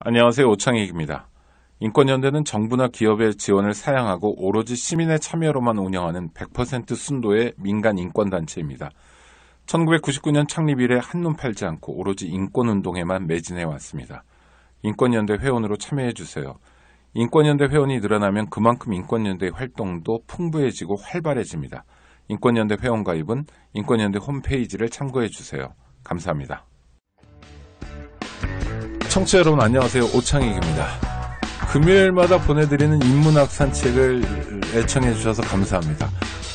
안녕하세요. 오창익입니다. 인권연대는 정부나 기업의 지원을 사양하고 오로지 시민의 참여로만 운영하는 100% 순도의 민간 인권단체입니다. 1999년 창립 이래 한눈 팔지 않고 오로지 인권운동에만 매진해왔습니다. 인권연대 회원으로 참여해주세요. 인권연대 회원이 늘어나면 그만큼 인권연대의 활동도 풍부해지고 활발해집니다. 인권연대 회원가입은 인권연대 홈페이지를 참고해주세요. 감사합니다. 청취자 여러분 안녕하세요. 오창익입니다. 금요일마다 보내드리는 인문학 산책을 애청해 주셔서 감사합니다.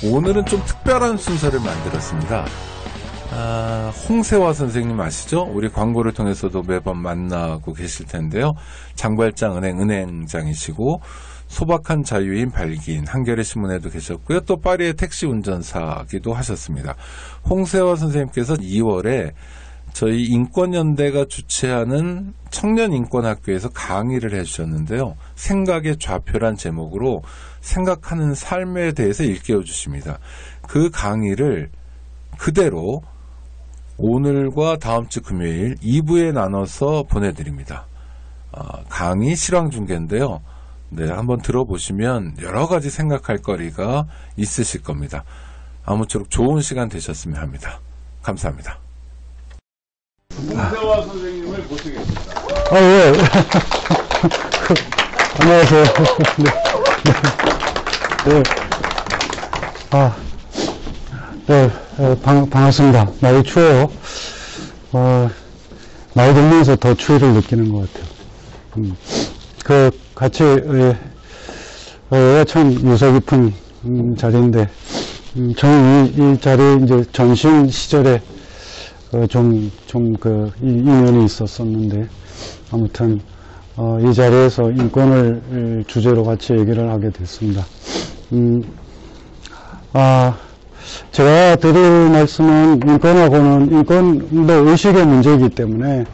오늘은 좀 특별한 순서를 만들었습니다. 홍세화 선생님 아시죠? 우리 광고를 통해서도 매번 만나고 계실 텐데요. 장발장 은행장이시고 소박한 자유인 발기인 한겨레 신문에도 계셨고요. 또 파리의 택시 운전사기도 하셨습니다. 홍세화 선생님께서 2월에 저희 인권연대가 주최하는 청년인권학교에서 강의를 해주셨는데요. 생각의 좌표란 제목으로 생각하는 삶에 대해서 일깨워 주십니다. 그 강의를 그대로 오늘과 다음 주 금요일 2부에 나눠서 보내드립니다. 강의 실황중계인데요. 네, 한번 들어보시면 여러 가지 생각할 거리가 있으실 겁니다. 아무쪼록 좋은 시간 되셨으면 합니다. 감사합니다. 홍세화 선생님을 모시겠습니다. 예. 안녕하세요. 반갑습니다. 날이 추워요. 나이 들면서 더 추위를 느끼는 것 같아요. 참 유서 깊은 자리인데, 저는 이 자리에 이제 전신 시절에 인연이 있었었는데, 아무튼, 이 자리에서 인권을 주제로 같이 얘기를 하게 됐습니다. 제가 드릴 말씀은 인권하고는 인권도 의식의 문제이기 때문에,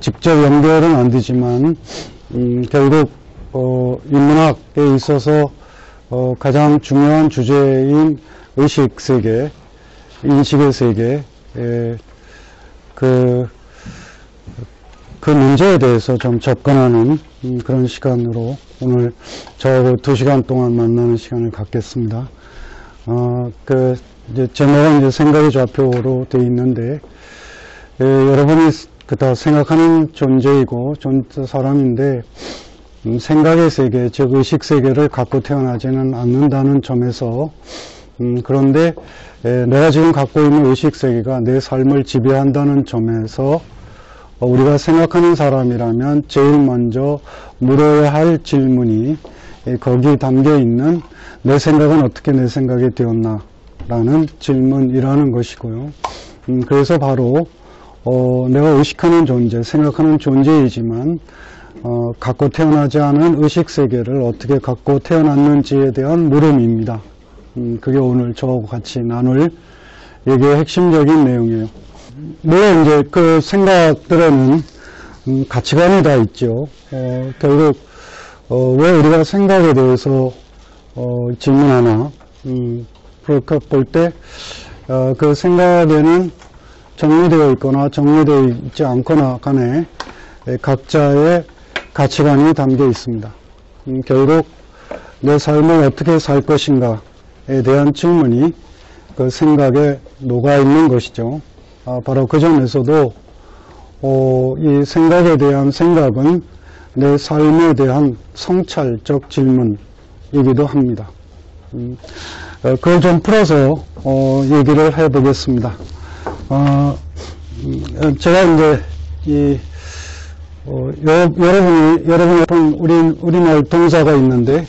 직접 연결은 안 되지만, 결국, 인문학에 있어서, 가장 중요한 주제인 의식 세계, 인식의 세계, 그 문제에 대해서 좀 접근하는 그런 시간으로 오늘 저하고 2시간 동안 만나는 시간을 갖겠습니다. 이제 제목은 이제 생각의 좌표로 되어 있는데, 여러분이 다 생각하는 존재이고, 사람인데, 생각의 세계, 즉 의식 세계를 갖고 태어나지는 않는다는 점에서, 그런데 내가 지금 갖고 있는 의식세계가 내 삶을 지배한다는 점에서 우리가 생각하는 사람이라면 제일 먼저 물어야 할 질문이 거기 담겨있는 내 생각은 어떻게 내 생각이 되었나 라는 질문이라는 것이고요. 그래서 바로 내가 의식하는 존재, 생각하는 존재이지만 갖고 태어나지 않은 의식세계를 어떻게 갖고 태어났는지에 대한 물음입니다. 그게 오늘 저하고 같이 나눌 얘기의 핵심적인 내용이에요. 물론 이제 그 생각들에는 가치관이 다 있죠. 결국 왜 우리가 생각에 대해서 질문하나, 그렇게 볼 때 그 생각에는 정리되어 있거나 정리되어 있지 않거나 간에 각자의 가치관이 담겨 있습니다. 결국 내 삶을 어떻게 살 것인가 에 대한 질문이 그 생각에 녹아있는 것이죠. 바로 그 점에서도 이 생각에 대한 생각은 내 삶에 대한 성찰적 질문이기도 합니다. 그걸 좀 풀어서 얘기를 해보겠습니다. 제가 이제 여러분이 우리말 동사가 있는데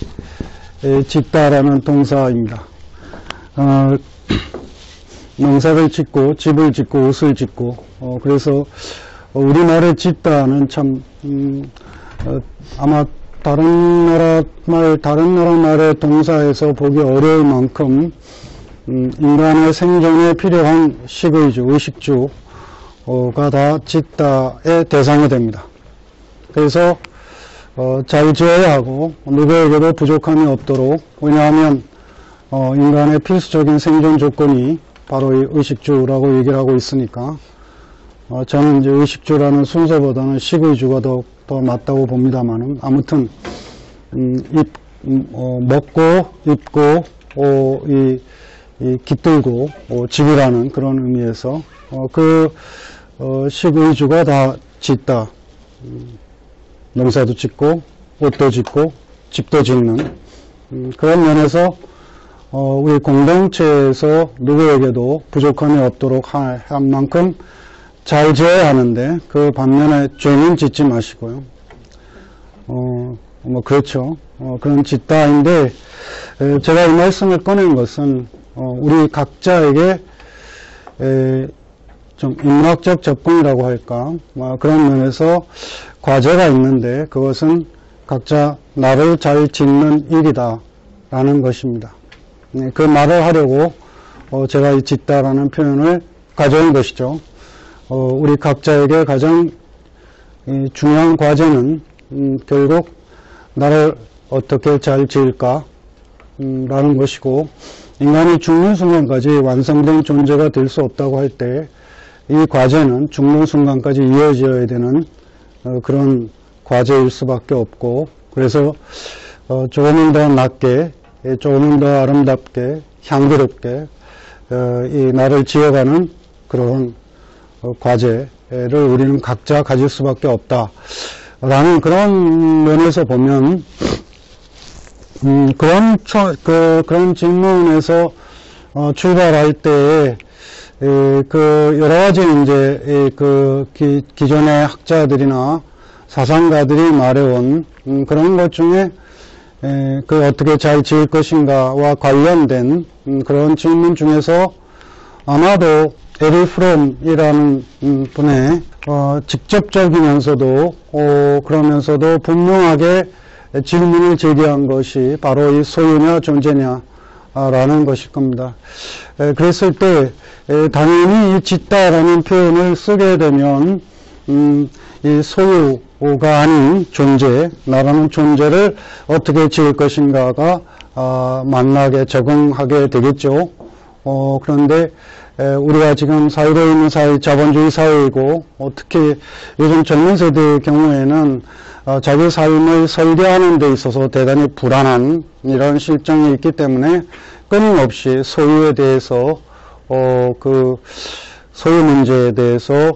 짓다라는 동사입니다. 농사를 짓고 집을 짓고 옷을 짓고 그래서 우리말의 짓다는 참 아마 다른 나라 말의 동사에서 보기 어려울 만큼 인간의 생존에 필요한 식의주, 의식주가 다 짓다의 대상이 됩니다. 그래서 잘 지어야 하고 누구에게도 부족함이 없도록, 왜냐하면 인간의 필수적인 생존 조건이 바로 이 의식주라고 얘기를 하고 있으니까 저는 이제 의식주라는 순서보다는 식의주가 더 맞다고 봅니다만은, 아무튼, 먹고, 입고, 깃들고, 집이라는 그런 의미에서, 식의주가 다 짓다. 농사도 짓고, 옷도 짓고, 집도 짓는, 그런 면에서, 우리 공동체에서 누구에게도 부족함이 없도록 한 만큼 잘 지어야 하는데, 그 반면에 죄는 짓지 마시고요. 그렇죠. 그런 짓다인데, 제가 이 말씀을 꺼낸 것은, 우리 각자에게, 좀 인문학적 접근이라고 할까, 그런 면에서 과제가 있는데, 그것은 각자 나를 잘 짓는 일이다, 라는 것입니다. 그 말을 하려고, 제가 이 짓다라는 표현을 가져온 것이죠. 우리 각자에게 가장 중요한 과제는, 결국, 나를 어떻게 잘 지을까, 라는 것이고, 인간이 죽는 순간까지 완성된 존재가 될 수 없다고 할 때, 이 과제는 죽는 순간까지 이어져야 되는 그런 과제일 수밖에 없고, 그래서 조금은 더 낫게, 조금은 더 아름답게, 향기롭게 이 나를 지어가는 그런 과제를 우리는 각자 가질 수밖에 없다라는 그런 면에서 보면, 그런 질문에서 출발할 때에 여러 가지 이제 기존의 학자들이나 사상가들이 말해온 그런 것 중에 어떻게 잘 지을 것인가와 관련된 그런 질문 중에서 아마도 에리 프롬이라는 분의 직접적이면서도 그러면서도 분명하게 질문을 제기한 것이 바로 이 소유냐 존재냐 라는 것일 겁니다. 그랬을 때 당연히 이 짓다라는 표현을 쓰게 되면 이 소유가 아닌 존재, 나라는 존재를 어떻게 지을 것인가가 만나게 적응하게 되겠죠. 그런데 우리가 지금 살고 있는 사회, 자본주의 사회이고, 특히 요즘 젊은 세대의 경우에는 자기 삶을 설계하는 데 있어서 대단히 불안한 이런 실정이 있기 때문에 끊임없이 소유에 대해서 소유 문제에 대해서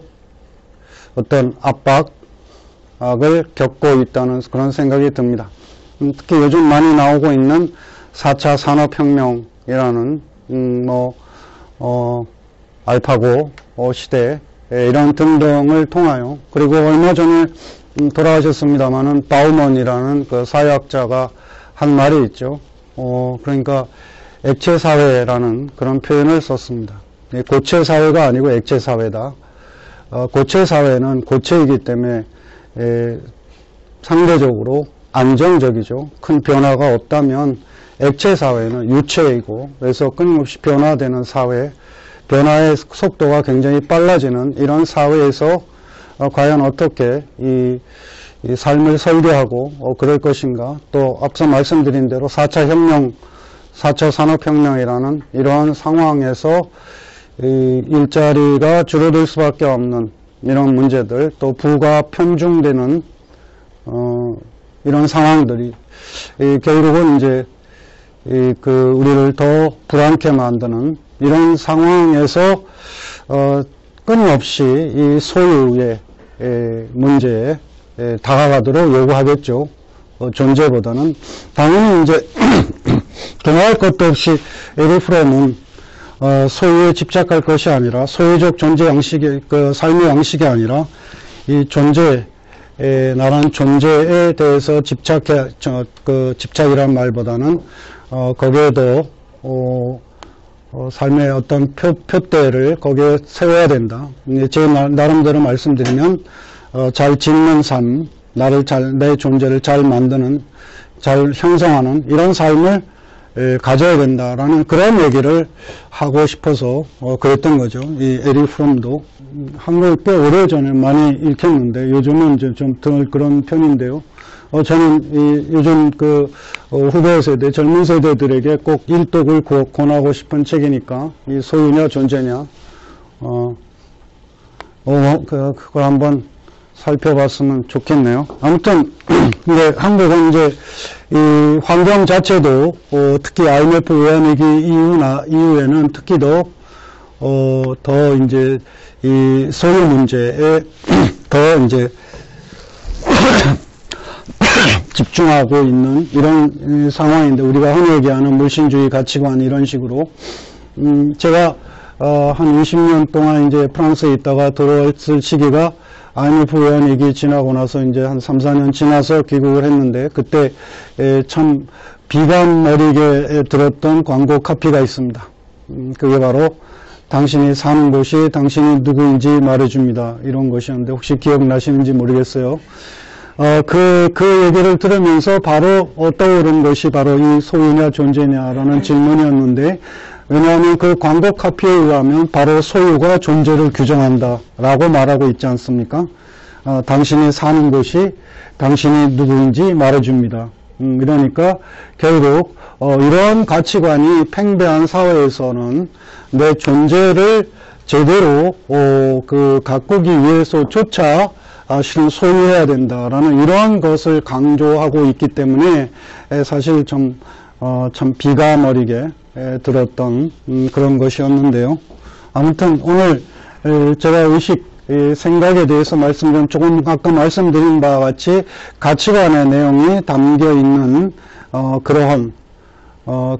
어떤 압박을 겪고 있다는 그런 생각이 듭니다. 특히 요즘 많이 나오고 있는 4차 산업혁명이라는 알파고 시대 이런 등등을 통하여, 그리고 얼마 전에 돌아가셨습니다마는 바우먼이라는 그 사회학자가 한 말이 있죠. 그러니까 액체사회라는 그런 표현을 썼습니다. 고체사회가 아니고 액체사회다. 고체사회는 고체이기 때문에 상대적으로 안정적이죠. 큰 변화가 없다면 액체사회는 유체이고, 그래서 끊임없이 변화되는 사회, 변화의 속도가 굉장히 빨라지는 이런 사회에서 과연 어떻게 이 삶을 설계하고 그럴 것인가. 또 앞서 말씀드린 대로 4차 혁명, 4차 산업혁명이라는 이러한 상황에서 일자리가 줄어들 수밖에 없는 이런 문제들, 또 부가 편중되는 이런 상황들이 결국은 이제 우리를 더 불안케 만드는 이런 상황에서 끊임없이 이 소유의 문제에 다가가도록 요구하겠죠. 존재보다는 당연히 이제 경할 것도 없이 에리 프롬은 소유에 집착할 것이 아니라, 소유적 존재 양식의 삶의 양식이 아니라 이 나라는 존재에 대해서 집착이란 말보다는 거기에도 삶의 어떤 표대를 거기에 세워야 된다. 제 나름대로 말씀드리면 잘 짓는 삶, 내 존재를 잘 만드는, 잘 형성하는 이런 삶을 가져야 된다라는 그런 얘기를 하고 싶어서 그랬던 거죠. 이 에리 프롬도 한글 꽤 오래전에 많이 읽혔는데 요즘은 이제 좀 덜 그런 편인데요. 저는 요즘 후배 세대, 젊은 세대들에게 꼭 일독을 권하고 싶은 책이니까, 이 소유냐 존재냐, 그걸 한번 살펴봤으면 좋겠네요. 아무튼, 이제 한국은 이제 이 환경 자체도, 특히 IMF 외환위기 이후에는 특히 더 이제 이 소유 문제에 더 이제 집중하고 있는 이런 상황인데, 우리가 흔히 얘기하는 물신주의 가치관 이런 식으로, 제가 한 20년 동안 이제 프랑스에 있다가 돌아왔을 시기가 IMF 외환위기 지나고 나서 이제 한 3, 4년 지나서 귀국을 했는데, 그때 참 비감 어리게 들었던 광고 카피가 있습니다. 그게 바로 당신이 사는 곳이 당신이 누구인지 말해줍니다. 이런 것이었는데, 혹시 기억나시는지 모르겠어요. 그 얘기를 들으면서 바로 떠오른 것이 바로 이 소유냐 존재냐라는 질문이었는데, 왜냐하면 그 광고 카피에 의하면 바로 소유가 존재를 규정한다라고 말하고 있지 않습니까? 당신이 사는 곳이 당신이 누구인지 말해줍니다. 이러니까 결국 이런 가치관이 팽배한 사회에서는 내 존재를 제대로 가꾸기 위해서조차 실은 소유해야 된다라는 이러한 것을 강조하고 있기 때문에 사실 참 비감 어리게 들었던 그런 것이었는데요. 아무튼 오늘 제가 의식, 생각에 대해서 조금 아까 말씀드린 바와 같이 가치관의 내용이 담겨 있는 그러한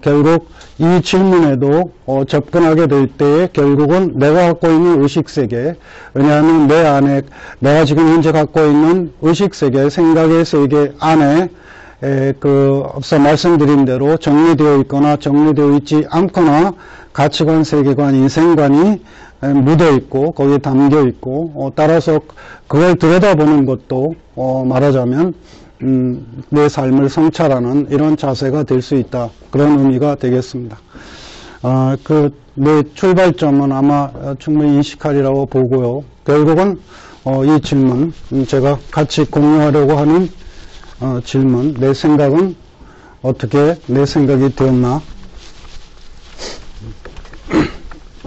결국 이 질문에도 접근하게 될 때에 결국은 내가 갖고 있는 의식세계, 왜냐하면 내 안에 내가 지금 현재 갖고 있는 의식세계, 생각의 세계 안에 앞서 말씀드린 대로 정리되어 있거나 정리되어 있지 않거나 가치관, 세계관, 인생관이 묻어 있고 거기에 담겨 있고 따라서 그걸 들여다보는 것도 말하자면 내 삶을 성찰하는 이런 자세가 될 수 있다. 그런 의미가 되겠습니다. 내 출발점은 아마 충분히 인식하리라고 보고요. 결국은 이 질문, 제가 같이 공유하려고 하는 질문, 내 생각은 어떻게 내 생각이 되었나?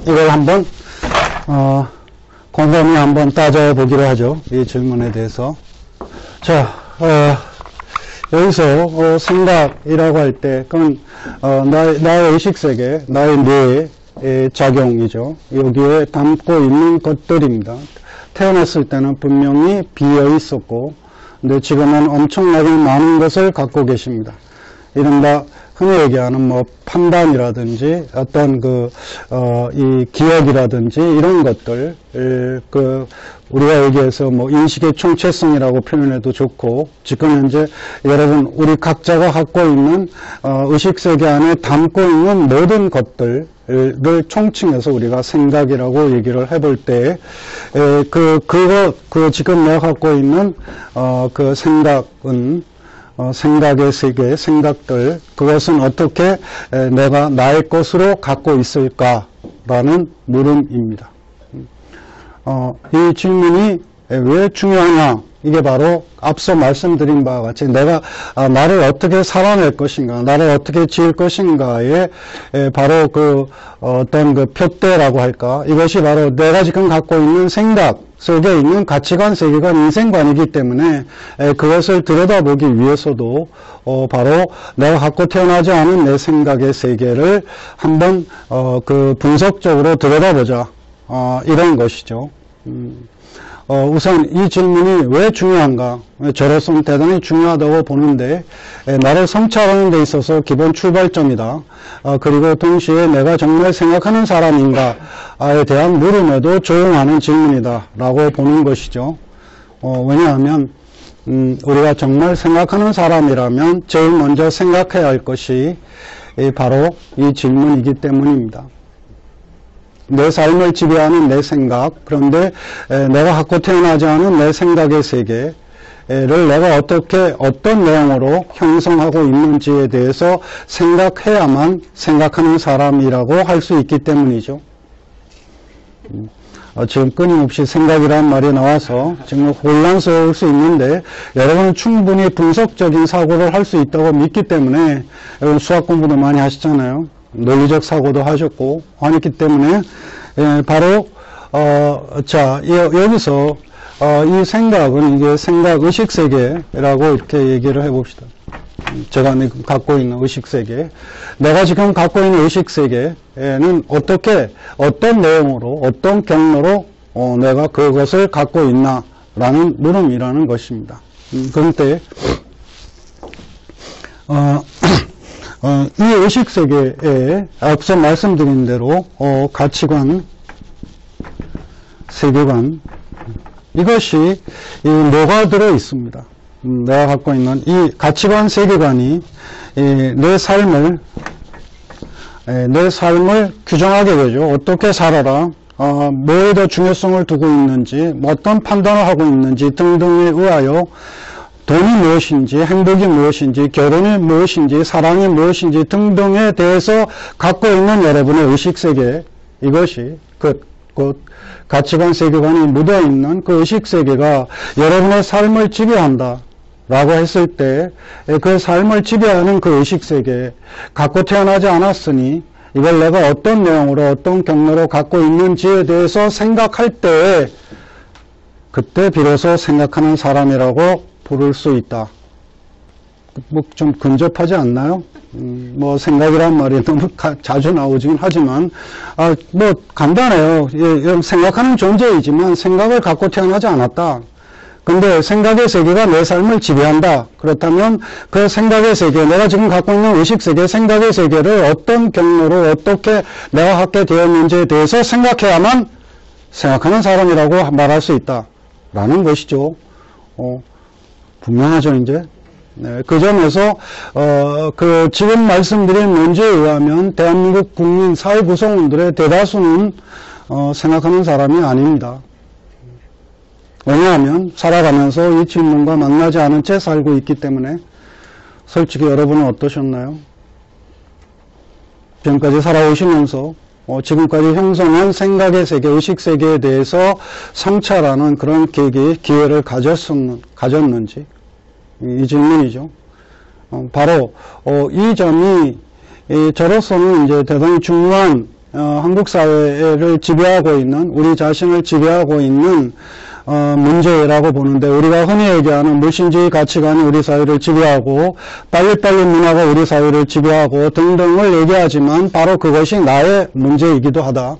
이걸 한번 곰곰이 한번 따져보기로 하죠. 이 질문에 대해서. 자, 여기서 생각이라고 할 때 그건 나의 의식세계, 나의 뇌의 작용이죠. 여기에 담고 있는 것들입니다. 태어났을 때는 분명히 비어 있었고, 근데 지금은 엄청나게 많은 것을 갖고 계십니다. 이른바 흔히 얘기하는 판단이라든지 어떤 이 기억이라든지 이런 것들, 우리가 얘기해서 인식의 총체성이라고 표현해도 좋고, 지금 현재 여러분 우리 각자가 갖고 있는 의식세계 안에 담고 있는 모든 것들을 총칭해서 우리가 생각이라고 얘기를 해볼 때, 지금 내가 갖고 있는 그 생각은 생각의 세계, 생각들, 그것은 어떻게 내가 나의 것으로 갖고 있을까라는 물음입니다. 이 질문이 왜 중요하냐? 이게 바로 앞서 말씀드린 바와 같이 내가 나를 어떻게 살아낼 것인가, 나를 어떻게 지을 것인가에 바로 어떤 표대라고 할까? 이것이 바로 내가 지금 갖고 있는 생각 속에 있는 가치관, 세계관, 인생관이기 때문에 그것을 들여다보기 위해서도 바로 내가 갖고 태어나지 않은 내 생각의 세계를 한번 분석적으로 들여다보자. 이런 것이죠. 우선 이 질문이 왜 중요한가? 저로서는 대단히 중요하다고 보는데, 나를 성찰하는 데 있어서 기본 출발점이다. 그리고 동시에 내가 정말 생각하는 사람인가에 대한 물음에도 조용하는 질문이다 라고 보는 것이죠. 왜냐하면 우리가 정말 생각하는 사람이라면 제일 먼저 생각해야 할 것이 바로 이 질문이기 때문입니다. 내 삶을 지배하는 내 생각, 그런데 내가 갖고 태어나지 않은 내 생각의 세계를 내가 어떤 내용으로 형성하고 있는지에 대해서 생각해야만 생각하는 사람이라고 할 수 있기 때문이죠. 지금 끊임없이 생각이라는 말이 나와서 지금 혼란스러울 수 있는데, 여러분은 충분히 분석적인 사고를 할 수 있다고 믿기 때문에, 여러분 수학 공부도 많이 하시잖아요. 논리적 사고도 하셨고 하셨기 때문에 바로 자, 여기서, 이 생각은 이게 생각 의식세계라고 이렇게 얘기를 해봅시다. 제가 갖고 있는 의식세계. 내가 지금 갖고 있는 의식세계에는 어떤 내용으로, 어떤 경로로, 내가 그것을 갖고 있나라는 물음이라는 것입니다. 그런데, 이 의식세계에 앞서 말씀드린 대로, 가치관, 세계관, 이것이 뭐가 들어 있습니다. 내가 갖고 있는 이 가치관, 세계관이 내 삶을 규정하게 되죠. 어떻게 살아라, 뭐에 더 중요성을 두고 있는지, 어떤 판단을 하고 있는지 등등에 의하여 돈이 무엇인지, 행복이 무엇인지, 결혼이 무엇인지, 사랑이 무엇인지 등등에 대해서 갖고 있는 여러분의 의식세계, 이것이 곧 가치관, 세계관이 묻어있는 그 의식세계가 여러분의 삶을 지배한다 라고 했을 때 그 삶을 지배하는 그 의식세계, 갖고 태어나지 않았으니 이걸 내가 어떤 내용으로 어떤 경로로 갖고 있는지에 대해서 생각할 때 그때 비로소 생각하는 사람이라고 부를 수 있다. 뭐 좀 근접하지 않나요? 뭐 생각이란 말이 너무 자주 나오긴 하지만 뭐 간단해요. 생각하는 존재이지만 생각을 갖고 태어나지 않았다. 근데 생각의 세계가 내 삶을 지배한다. 그렇다면 그 생각의 세계, 내가 지금 갖고 있는 의식세계, 생각의 세계를 어떤 경로로 어떻게 내가 갖게 되었는지에 대해서 생각해야만 생각하는 사람이라고 말할 수 있다. 라는 것이죠. 분명하죠, 이제? 네, 그 점에서, 지금 말씀드린 문제에 의하면 대한민국 국민 사회 구성원들의 대다수는, 생각하는 사람이 아닙니다. 왜냐하면 살아가면서 이 질문과 만나지 않은 채 살고 있기 때문에 솔직히 여러분은 어떠셨나요? 지금까지 살아오시면서 지금까지 형성한 생각의 세계, 의식세계에 대해서 성찰하는 그런 기회를 가졌는지 이 질문이죠. 바로 이 점이 저로서는 이제 대단히 중요한 한국 사회를 지배하고 있는, 우리 자신을 지배하고 있는 문제라고 보는데, 우리가 흔히 얘기하는 무신주의 가치관이 우리 사회를 지배하고 빨리빨리 문화가 우리 사회를 지배하고 등등을 얘기하지만 바로 그것이 나의 문제이기도 하다.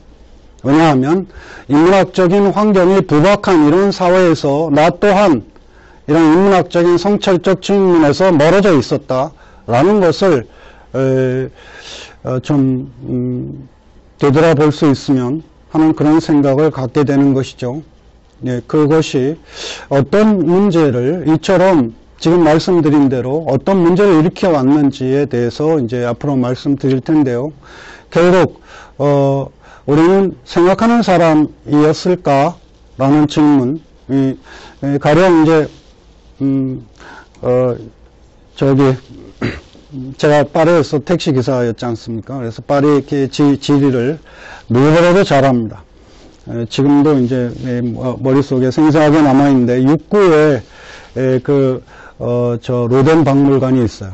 왜냐하면 인문학적인 환경이 부박한 이런 사회에서 나 또한 이런 인문학적인 성찰적 측면에서 멀어져 있었다라는 것을 좀 되돌아볼 수 있으면 하는 그런 생각을 갖게 되는 것이죠. 예, 그것이 어떤 문제를 이처럼 지금 말씀드린 대로 어떤 문제를 일으켜 왔는지에 대해서 이제 앞으로 말씀드릴 텐데요. 결국 우리는 생각하는 사람이었을까라는 질문, 가령 이제 제가 파리에서 택시기사였지 않습니까? 그래서 파리 이렇게 지리를 누구보다도 잘합니다. 지금도 이제 머릿속에 생생하게 남아있는데, 육구에 로덴 박물관이 있어요.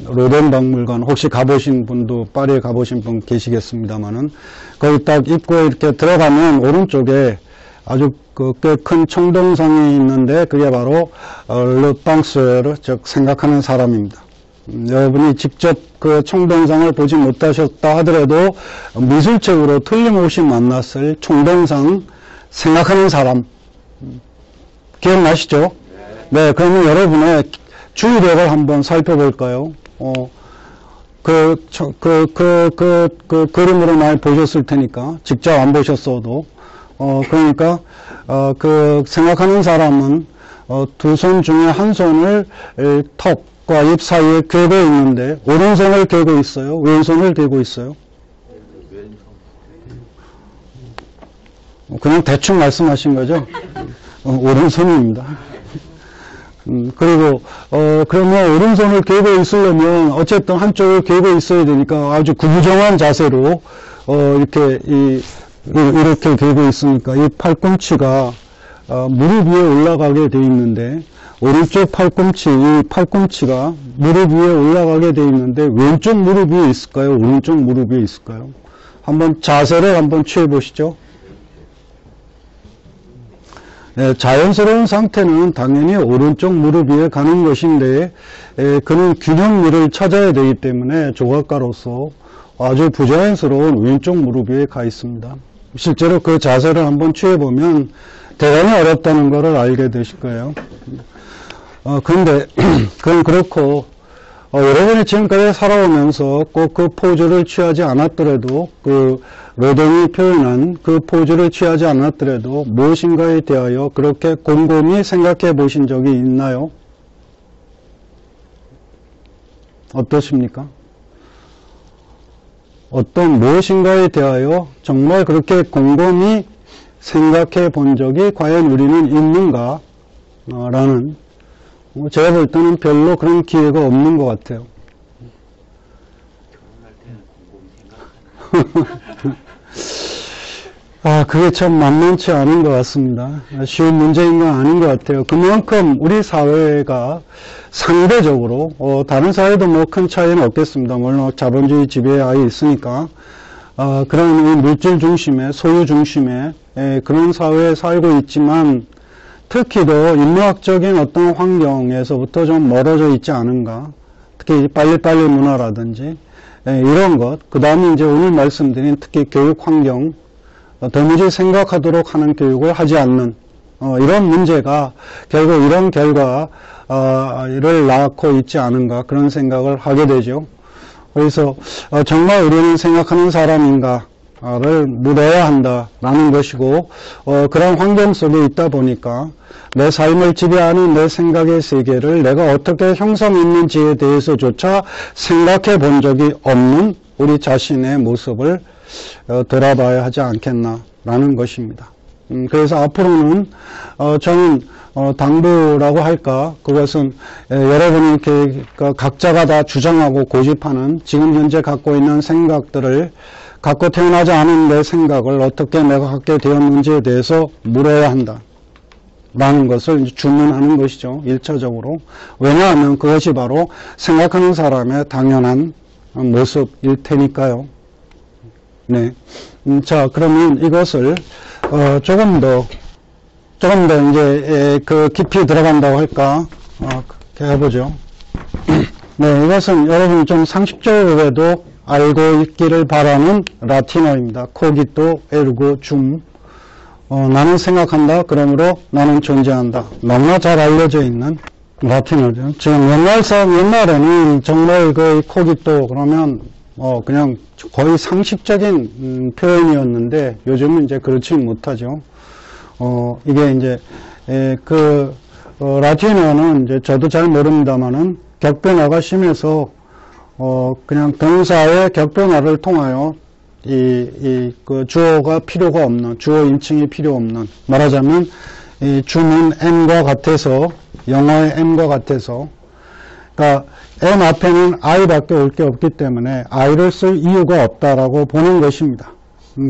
로덴 박물관, 혹시 가보신 분도, 파리에 가보신 분 계시겠습니다만은, 거기 딱 입구에 이렇게 들어가면 오른쪽에 아주 꽤 큰 청동상이 있는데, 그게 바로, 르팡스웨르, 즉, 생각하는 사람입니다. 여러분이 직접 그 총동상을 보지 못하셨다 하더라도 미술책으로 틀림없이 만났을 총동상, 생각하는 사람, 기억나시죠? 네, 그러면 여러분의 주의력을 한번 살펴볼까요? 그림으로 많이 보셨을 테니까, 직접 안 보셨어도. 그러니까, 생각하는 사람은, 두 손 중에 한 손을 턱과 입 사이에 괴고 있는데, 오른손을 괴고 있어요? 왼손을 괴고 있어요? 그냥 대충 말씀하신 거죠? 오른손입니다. 그리고, 그러면 오른손을 괴고 있으려면, 어쨌든 한쪽을 괴고 있어야 되니까 아주 구부정한 자세로, 이렇게 괴고 있으니까 이 팔꿈치가, 무릎 위에 올라가게 돼 있는데, 오른쪽 팔꿈치, 이 팔꿈치가 무릎 위에 올라가게 돼 있는데, 왼쪽 무릎 위에 있을까요? 오른쪽 무릎 위에 있을까요? 한번 자세를 한번 취해 보시죠. 자연스러운 상태는 당연히 오른쪽 무릎 위에 가는 것인데 그는 균형미를 찾아야 되기 때문에 조각가로서 아주 부자연스러운 왼쪽 무릎 위에 가 있습니다. 실제로 그 자세를 한번 취해보면 대단히 어렵다는 것을 알게 되실 거예요. 그런데 그건 그렇고 여러분이 지금까지 살아오면서 꼭 그 포즈를 취하지 않았더라도 그 로댕이 표현한 그 포즈를 취하지 않았더라도 무엇인가에 대하여 그렇게 곰곰이 생각해 보신 적이 있나요? 어떠십니까? 어떤 무엇인가에 대하여 정말 그렇게 곰곰이 생각해 본 적이 과연 우리는 있는가? 라는 제가 볼 때는 별로 그런 기회가 없는 것 같아요. 그게 참 만만치 않은 것 같습니다. 쉬운 문제인 건 아닌 것 같아요. 그만큼 우리 사회가 상대적으로, 다른 사회도 뭐 큰 차이는 없겠습니다. 물론 자본주의 지배하에 있으니까, 그런 물질 중심의, 소유 중심의, 그런 사회에 살고 있지만, 특히 더 인문학적인 어떤 환경에서부터 좀 멀어져 있지 않은가. 특히 빨리빨리 문화라든지, 이런 것. 그 다음에 이제 오늘 말씀드린 특히 교육 환경, 도무지 생각하도록 하는 교육을 하지 않는, 이런 문제가 결국 이런 결과를 낳고 있지 않은가. 그런 생각을 하게 되죠. 그래서, 정말 우리는 생각하는 사람인가. 를 물어야 한다라는 것이고 그런 환경 속에 있다 보니까 내 삶을 지배하는 내 생각의 세계를 내가 어떻게 형성했는지에 대해서조차 생각해 본 적이 없는 우리 자신의 모습을 돌아봐야 하지 않겠나라는 것입니다. 그래서 앞으로는 저는 당부라고 할까, 그것은 여러분이 이렇게 각자가 다 주장하고 고집하는 지금 현재 갖고 있는 생각들을 갖고 태어나지 않은 내 생각을 어떻게 내가 갖게 되었는지에 대해서 물어야 한다. 라는 것을 주문하는 것이죠. 1차적으로. 왜냐하면 그것이 바로 생각하는 사람의 당연한 모습일 테니까요. 네. 자, 그러면 이것을, 조금 더 이제, 깊이 들어간다고 할까? 그렇게 해보죠. 네, 이것은 여러분 좀 상식적으로도 알고 있기를 바라는 라틴어입니다. 코기토 에르고 줌. 나는 생각한다. 그러므로 나는 존재한다. 너무나 잘 알려져 있는 라틴어죠. 지금 옛날에는 정말 그 코기토 그러면 그냥 거의 상식적인 표현이었는데 요즘은 이제 그렇지 못하죠. 이게 이제 라틴어는 이제 저도 잘 모릅니다만은 격변화가 심해서 그냥 동사의 격변화를 통하여 그 주어가 필요가 없는, 주어 인칭이 필요 없는, 말하자면 이 주는 M과 같아서, 영어의 M과 같아서, 그러니까 M 앞에는 I밖에 올 게 없기 때문에 I를 쓸 이유가 없다라고 보는 것입니다.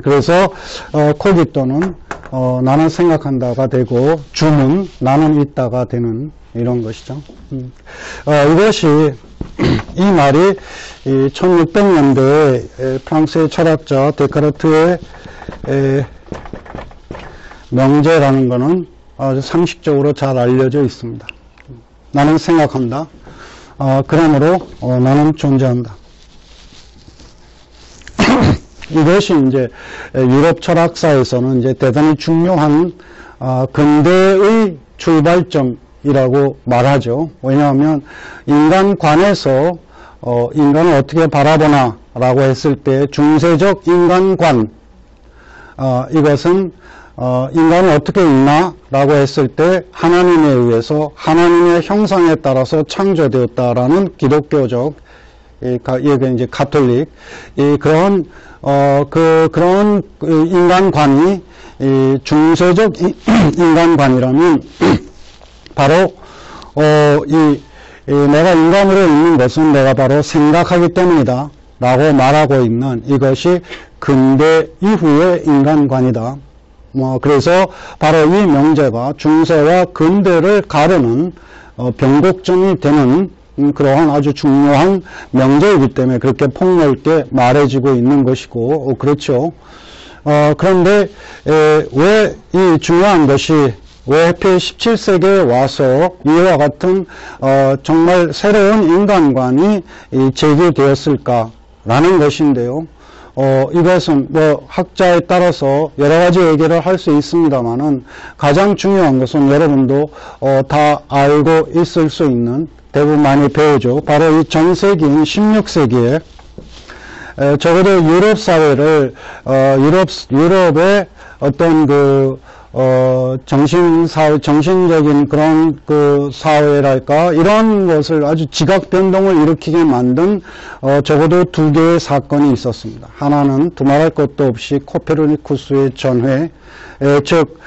그래서 코기토는 나는 생각한다가 되고 줌은 나는 있다가 되는 이런 것이죠. 이것이 이 말이 1600년대에 프랑스의 철학자 데카르트의 명제라는 것은 아주 상식적으로 잘 알려져 있습니다. 나는 생각한다. 그러므로 나는 존재한다. 이것이 이제 유럽 철학사에서는 이제 대단히 중요한 근대의 출발점이라고 말하죠. 왜냐하면 인간관에서 인간을 어떻게 바라보나라고 했을 때 중세적 인간관, 이것은 인간을 어떻게 읽나라고 했을 때 하나님에 의해서 하나님의 형상에 따라서 창조되었다라는 기독교적, 이게 이제 가톨릭, 그런 그런 인간관이 중세적 인간관이라면 바로 내가 인간으로 있는 것은 내가 바로 생각하기 때문이다 라고 말하고 있는 이것이 근대 이후의 인간관이다. 그래서 바로 이 명제가 중세와 근대를 가르는 변곡점이 되는 그러한 아주 중요한 명제이기 때문에 그렇게 폭넓게 말해지고 있는 것이고, 그렇죠. 그런데 왜 이 중요한 것이 왜 하필 17세기에 와서 이와 같은 정말 새로운 인간관이 제기되었을까라는 것인데요. 이것은 뭐 학자에 따라서 여러 가지 얘기를 할 수 있습니다만은 가장 중요한 것은 여러분도 다 알고 있을 수 있는, 대부분 많이 배우죠. 바로 이 전세기인 16세기에 적어도 유럽 사회를 유럽의 어떤 정신적인 그런 사회랄까, 이런 것을 아주 지각 변동을 일으키게 만든, 적어도 두 개의 사건이 있었습니다. 하나는 두말할 것도 없이 코페르니쿠스의 전회, 즉,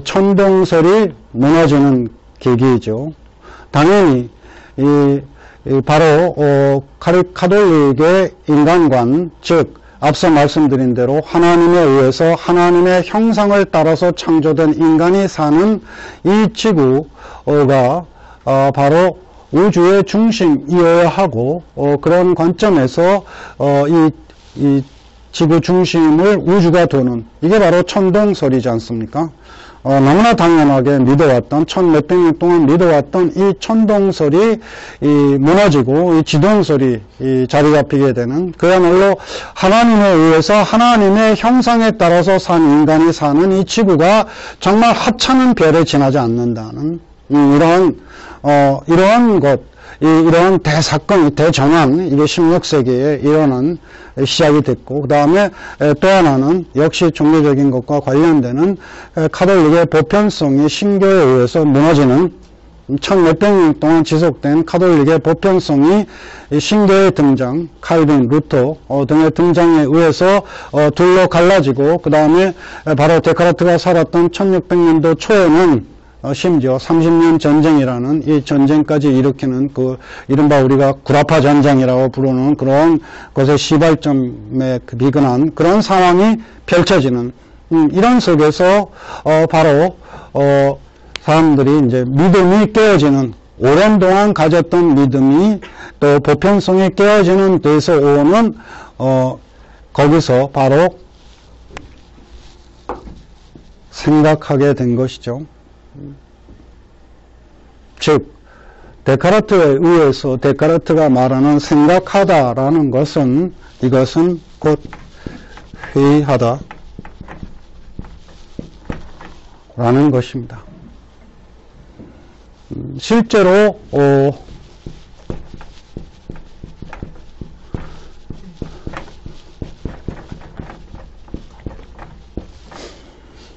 천동설이 무너지는 계기이죠. 당연히, 바로, 카톨릭의 인간관, 즉, 앞서 말씀드린 대로 하나님에 의해서 하나님의 형상을 따라서 창조된 인간이 사는 이 지구가 바로 우주의 중심이어야 하고, 그런 관점에서 이 지구 중심을 우주가 도는, 이게 바로 천동설이지 않습니까? 너무나 당연하게 믿어왔던, 몇백 년 동안 믿어왔던 이 천동설이 무너지고 이 지동설이 자리 잡히게 되는, 그야말로 하나님에 의해서 하나님의 형상에 따라서 산 인간이 사는 이 지구가 정말 하찮은 별에 지나지 않는다는 이러한 이러한 대사건, 대전환, 이게 16세기에 일어난 시작이 됐고, 그 다음에 또 하나는 역시 종교적인 것과 관련되는 카톨릭의 보편성이 신교에 의해서 무너지는, 몇백 년 동안 지속된 카톨릭의 보편성이 신교의 등장, 칼빈, 루터 등의 등장에 의해서 둘로 갈라지고, 그 다음에 바로 데카르트가 살았던 1600년도 초에는 심지어 30년 전쟁이라는 이 전쟁까지 일으키는 이른바 우리가 구라파 전쟁이라고 부르는 그런 것의 시발점에 비근한 그런 상황이 펼쳐지는, 이런 속에서 바로 사람들이 이제 믿음이 깨어지는, 오랜 동안 가졌던 믿음이 또 보편성이 깨어지는 데서 오는 거기서 바로 생각하게 된 것이죠. 즉, 데카르트에 의해서 데카르트가 말하는 생각하다라는 것은, 이것은 곧 회의하다 라는 것입니다. 실제로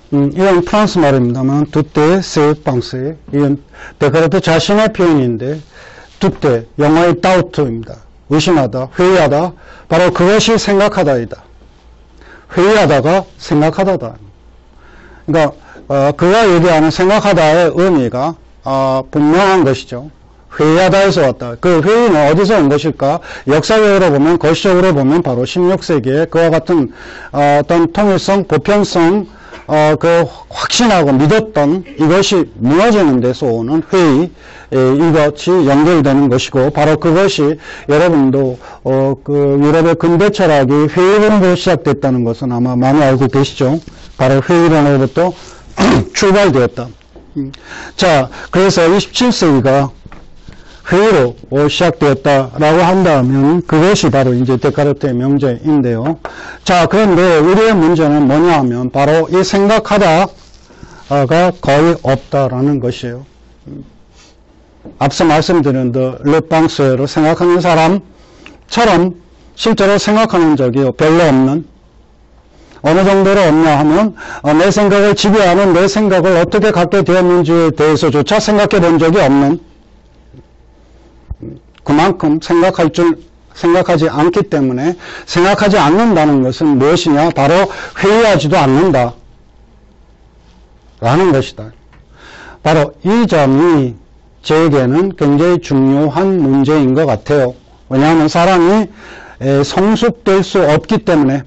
이건 프랑스 말입니다만 두테 세 방세, 이건 데카르트 자신의 표현인데, 두테, 영어의 다우트입니다. 의심하다, 회의하다, 바로 그것이 생각하다이다. 회의하다가 생각하다다. 그러니까 그가 얘기하는 생각하다의 의미가 분명한 것이죠. 회의하다에서 왔다. 그 회의는 어디서 온 것일까? 역사적으로 보면, 거시적으로 보면 바로 16세기에 그와 같은 어떤 통일성, 보편성, 확신하고 믿었던 이것이 무너지는 데서 오는 회의, 이것이 연결되는 것이고, 바로 그것이 여러분도, 유럽의 근대 철학이 회의론으로 시작됐다는 것은 아마 많이 알고 계시죠? 바로 회의론으로부터 출발되었다. 자, 그래서 27세기가 회의로 시작되었다라고 한다면 그것이 바로 이제 데카르트의 명제인데요. 자, 그런데 우리의 문제는 뭐냐 하면 바로 이 생각하다가 거의 없다라는 것이에요. 앞서 말씀드린 르팡스로 생각하는 사람처럼 실제로 생각하는 적이 별로 없는, 어느 정도로 없냐 하면 내 생각을 지배하는, 내 생각을 어떻게 갖게 되었는지에 대해서조차 생각해 본 적이 없는, 그만큼 생각하지 않기 때문에, 생각하지 않는다는 것은 무엇이냐? 바로 회의하지도 않는다 라는 것이다. 바로 이 점이 제게는 굉장히 중요한 문제인 것 같아요. 왜냐하면 사람이 성숙될 수 없기 때문에,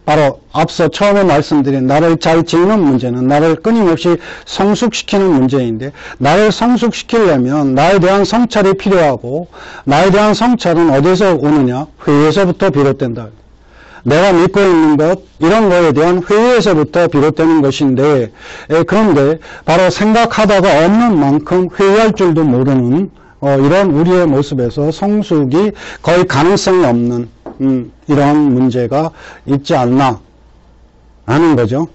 바로 앞서 처음에 말씀드린 나를 잘 짓는 문제는 나를 끊임없이 성숙시키는 문제인데, 나를 성숙시키려면 나에 대한 성찰이 필요하고, 나에 대한 성찰은 어디서 오느냐? 회의에서부터 비롯된다. 내가 믿고 있는 것, 이런 거에 대한 회의에서부터 비롯되는 것인데, 그런데 바로 생각하다가 없는 만큼 회의할 줄도 모르는 이런 우리의 모습에서 성숙이 거의 가능성이 없는 이러한 문제가 있지 않나 하는 거죠.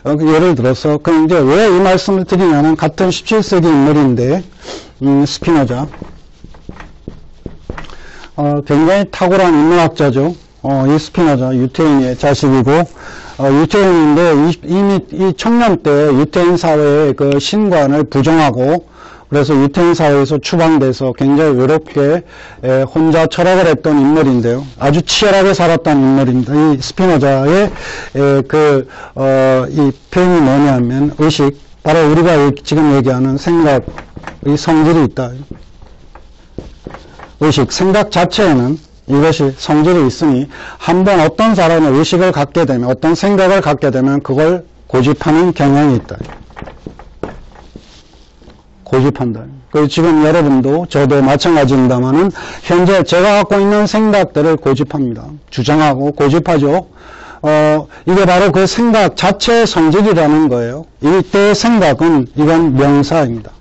예를 들어서 그럼 이제 왜 이 말씀을 드리냐면 같은 17세기 인물인데 스피노자 굉장히 탁월한 인문학자죠. 이 스피노자 유태인의 자식이고 유태인인데 이미 이 청년 때 유태인 사회의 그 신관을 부정하고 그래서 유태인 사회에서 추방돼서 굉장히 외롭게 혼자 철학을 했던 인물인데요. 아주 치열하게 살았던 인물입니다. 이 스피노자의 이 표현이 뭐냐면 의식, 바로 우리가 지금 얘기하는 생각의 성질이 있다. 의식, 생각 자체에는 이것이 성질이 있으니 한번 어떤 사람의 의식을 갖게 되면, 어떤 생각을 갖게 되면 그걸 고집하는 경향이 있다. 고집한다. 그리고 지금 여러분도 저도 마찬가지입니다만은 현재 제가 갖고 있는 생각들을 고집합니다. 주장하고 고집하죠. 이게 바로 그 생각 자체의 성질이라는 거예요. 이때의 생각은 이건 명사입니다.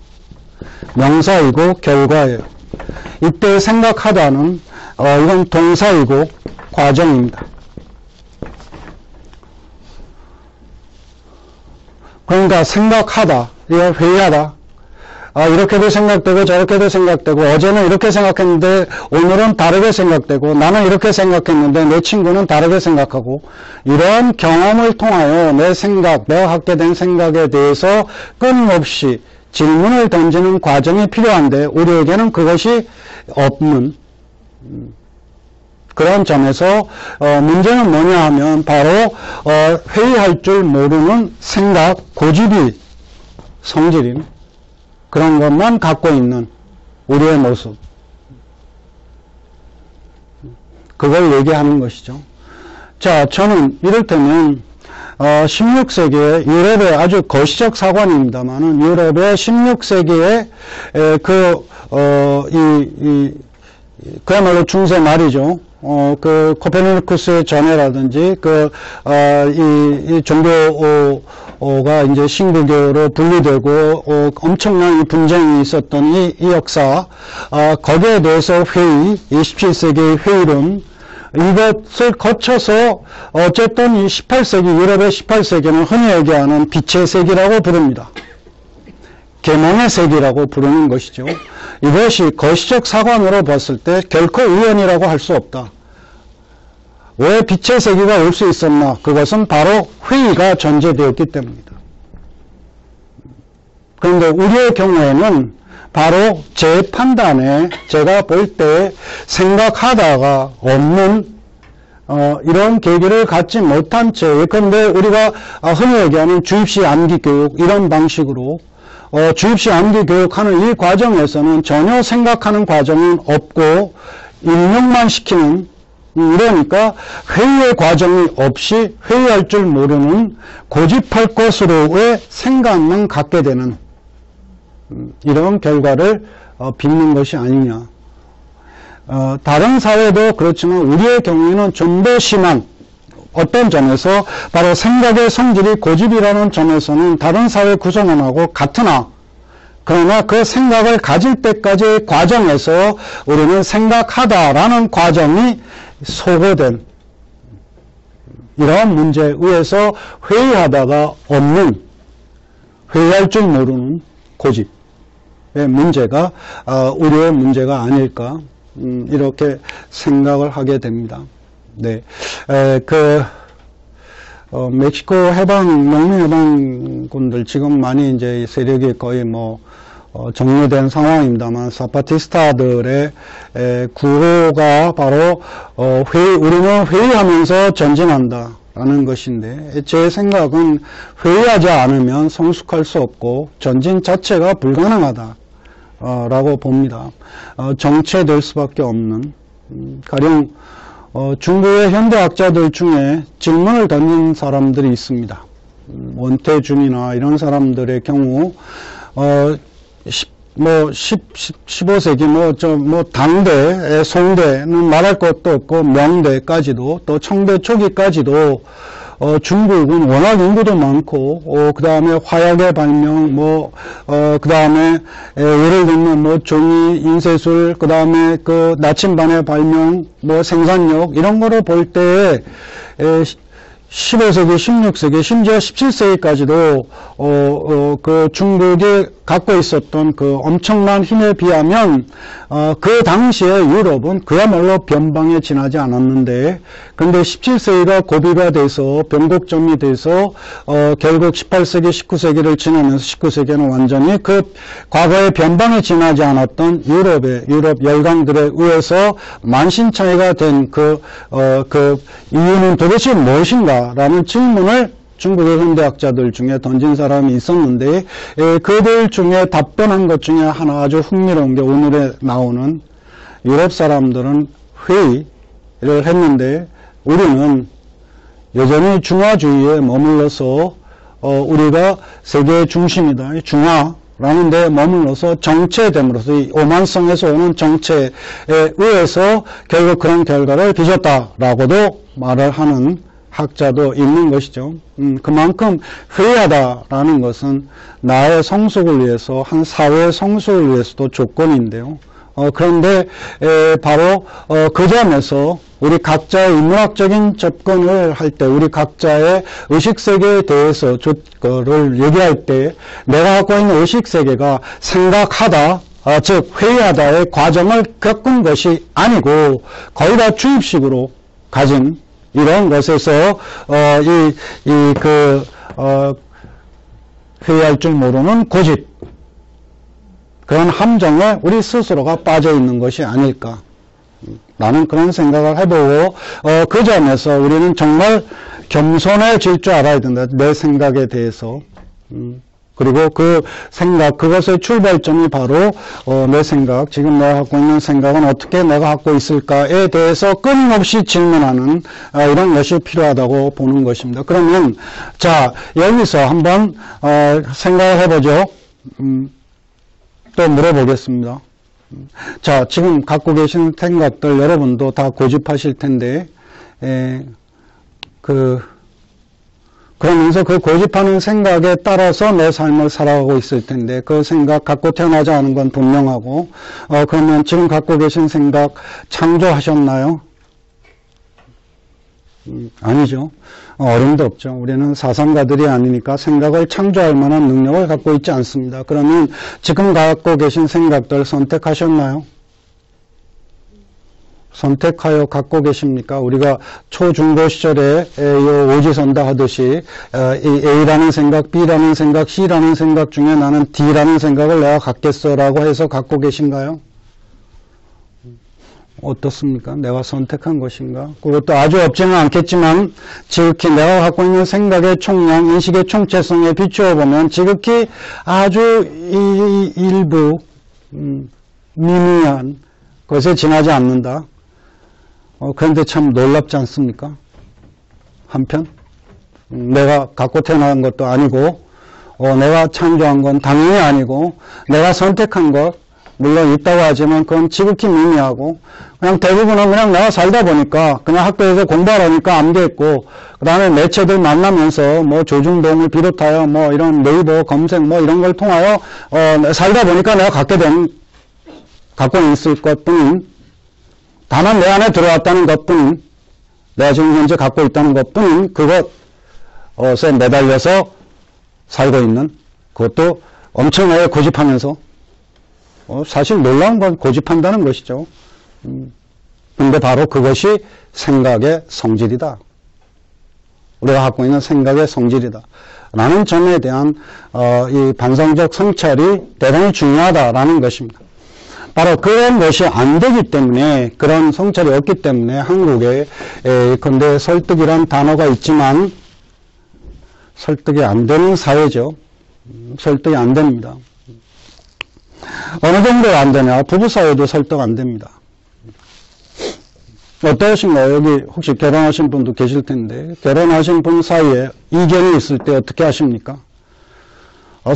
명사이고 결과예요. 이때 생각하다는 이건 동사이고 과정입니다. 그러니까 생각하다, 이거 회의하다. 이렇게도 생각되고 저렇게도 생각되고 어제는 이렇게 생각했는데 오늘은 다르게 생각되고 나는 이렇게 생각했는데 내 친구는 다르게 생각하고 이런 경험을 통하여 내 생각, 내가 갖게 된 생각에 대해서 끊임없이 질문을 던지는 과정이 필요한데 우리에게는 그것이 없는 그런 점에서 문제는 뭐냐 하면 바로 회의할 줄 모르는 생각, 고집이 성질인 그런 것만 갖고 있는 우리의 모습. 그걸 얘기하는 것이죠. 자, 저는 이를테면 16세기에 유럽의 아주 거시적 사관입니다만은 유럽의 16세기에 그야말로 중세 말이죠. 그 코페르니쿠스의 전해라든지 이 종교가 이제 신구교로 분리되고 엄청난 분쟁이 있었던 이 역사, 거기에 대해서 회의, 27세기의 회의론, 이것을 거쳐서 어쨌든 이 18세기 유럽의 18세기는 흔히 얘기하는 빛의 세기라고 부릅니다. 계몽의 세기라고 부르는 것이죠. 이것이 거시적 사관으로 봤을 때 결코 우연이라고 할 수 없다. 왜 빛의 세기가 올 수 있었나? 그것은 바로 회의가 전제되었기 때문이다. 그런데 우리의 경우에는 바로 제 판단에 제가 볼 때 생각하다가 없는 이런 계기를 갖지 못한 채, 예컨대 우리가 흔히 얘기하는 주입식 암기교육 이런 방식으로 주입식 암기교육하는 이 과정에서는 전혀 생각하는 과정은 없고 입력만 시키는, 이러니까 회의의 과정이 없이 회의할 줄 모르는 고집할 것으로의 생각만 갖게 되는 이런 결과를 빚는 것이 아니냐. 다른 사회도 그렇지만 우리의 경우에는 좀 더 심한 어떤 점에서 바로 생각의 성질이 고집이라는 점에서는 다른 사회 구성원하고 같으나 그러나 그 생각을 가질 때까지의 과정에서 우리는 생각하다라는 과정이 소거된 이러한 문제에 의해서 회의하다가 없는, 회의할 줄 모르는 고집의 문제가 우리의 문제가 아닐까 이렇게 생각을 하게 됩니다. 네, 멕시코 농민해방군들 지금 많이 이제 세력이 거의 종료된 상황입니다만 사파티스타들의 구호가 바로 우리는 회의하면서 전진한다 라는 것인데 제 생각은 회의하지 않으면 성숙할 수 없고 전진 자체가 불가능하다 라고 봅니다. 정체될 수밖에 없는, 가령 중국의 현대학자들 중에 질문을 던진 사람들이 있습니다. 원태준이나 이런 사람들의 경우 15세기 당대, 송대는 말할 것도 없고 명대까지도 또 청대 초기까지도 중국은 워낙 인구도 많고, 그 다음에 화약의 발명, 그 다음에, 예를 들면 종이, 인쇄술, 그 다음에 나침반의 발명, 생산력, 이런 거를 볼 때, 15세기, 16세기, 심지어 17세기까지도, 그 중국이 갖고 있었던 그 엄청난 힘에 비하면, 그 당시에 유럽은 그야말로 변방에 지나지 않았는데, 근데 17세기가 고비가 돼서, 변곡점이 돼서, 결국 18세기, 19세기를 지나면서 19세기에는 완전히 그 과거의 변방에 지나지 않았던 유럽 열강들에 의해서 만신창이가 된 그 이유는 도대체 무엇인가? 라는 질문을 중국의 현대학자들 중에 던진 사람이 있었는데, 그들 중에 답변한 것 중에 하나 아주 흥미로운 게 오늘에 나오는 유럽 사람들은 회의를 했는데, 우리는 여전히 중화주의에 머물러서 우리가 세계의 중심이다. 중화라는 데 머물러서 정체됨으로써 이 오만성에서 오는 정체에 의해서 결국 그런 결과를 빚었다라고도 말을 하는 학자도 있는 것이죠. 그만큼 회의하다라는 것은 나의 성숙을 위해서, 한 사회의 성숙을 위해서도 조건인데요. 그런데 바로 그 점에서 우리 각자의 인문학적인 접근을 할 때, 우리 각자의 의식세계에 대해서 를 얘기할 때, 내가 갖고 있는 의식세계가 생각하다, 즉 회의하다의 과정을 겪은 것이 아니고 거의 다 주입식으로 가진 이런 것에서 회의할 줄 모르는 고집, 그런 함정에 우리 스스로가 빠져 있는 것이 아닐까. 나는 그런 생각을 해보고, 그 점에서 우리는 정말 겸손해질 줄 알아야 된다. 내 생각에 대해서. 그리고 그 생각, 그것의 출발점이 바로, 내 생각, 지금 내가 갖고 있는 생각은 어떻게 내가 갖고 있을까에 대해서 끊임없이 질문하는, 이런 것이 필요하다고 보는 것입니다. 그러면, 자, 여기서 한번, 생각을 해보죠. 또 물어보겠습니다. 자, 지금 갖고 계신 생각들 여러분도 다 고집하실 텐데, 그러면서 그 고집하는 생각에 따라서 내 삶을 살아가고 있을 텐데, 그 생각 갖고 태어나지 않은 건 분명하고, 그러면 지금 갖고 계신 생각 창조하셨나요? 아니죠. 어림도 없죠. 우리는 사상가들이 아니니까 생각을 창조할 만한 능력을 갖고 있지 않습니다. 그러면 지금 갖고 계신 생각들 선택하셨나요? 선택하여 갖고 계십니까? 우리가 초중고 시절에 오지선다 하듯이 A라는 생각, B라는 생각, C라는 생각 중에 나는 D라는 생각을 내가 갖겠어라고 해서 갖고 계신가요? 어떻습니까? 내가 선택한 것인가? 그것도 아주 없지는 않겠지만 지극히 내가 갖고 있는 생각의 총량, 인식의 총체성에 비추어 보면 지극히 아주 일부 미미한 것에 지나지 않는다. 그런데 참 놀랍지 않습니까? 한편 내가 갖고 태어난 것도 아니고 내가 창조한 건 당연히 아니고 내가 선택한 것 물론 있다고 하지만 그건 지극히 미미하고 그냥 대부분은 그냥 내가 살다 보니까 그냥 학교에서 공부하라니까 암기했고 그 다음에 매체들 만나면서 조중동을 비롯하여 이런 네이버 검색 이런 걸 통하여 살다 보니까 내가 갖고 있을 것뿐인 다만 내 안에 들어왔다는 것뿐인 내가 지금 현재 갖고 있다는 것뿐인 그것에 매달려서 살고 있는 그것도 엄청나게 고집하면서 사실 놀라운 건 고집한다는 것이죠. 근데 바로 그것이 생각의 성질이다. 우리가 갖고 있는 생각의 성질이다. 라는 점에 대한 이 반성적 성찰이 대단히 중요하다라는 것입니다. 바로 그런 것이 안 되기 때문에 그런 성찰이 없기 때문에 한국에 근데 설득이란 단어가 있지만 설득이 안 되는 사회죠. 설득이 안 됩니다. 어느 정도 안 되냐? 부부사이도 설득 안 됩니다. 어떠신가요? 여기 혹시 결혼하신 분도 계실 텐데 결혼하신 분 사이에 이견이 있을 때 어떻게 하십니까?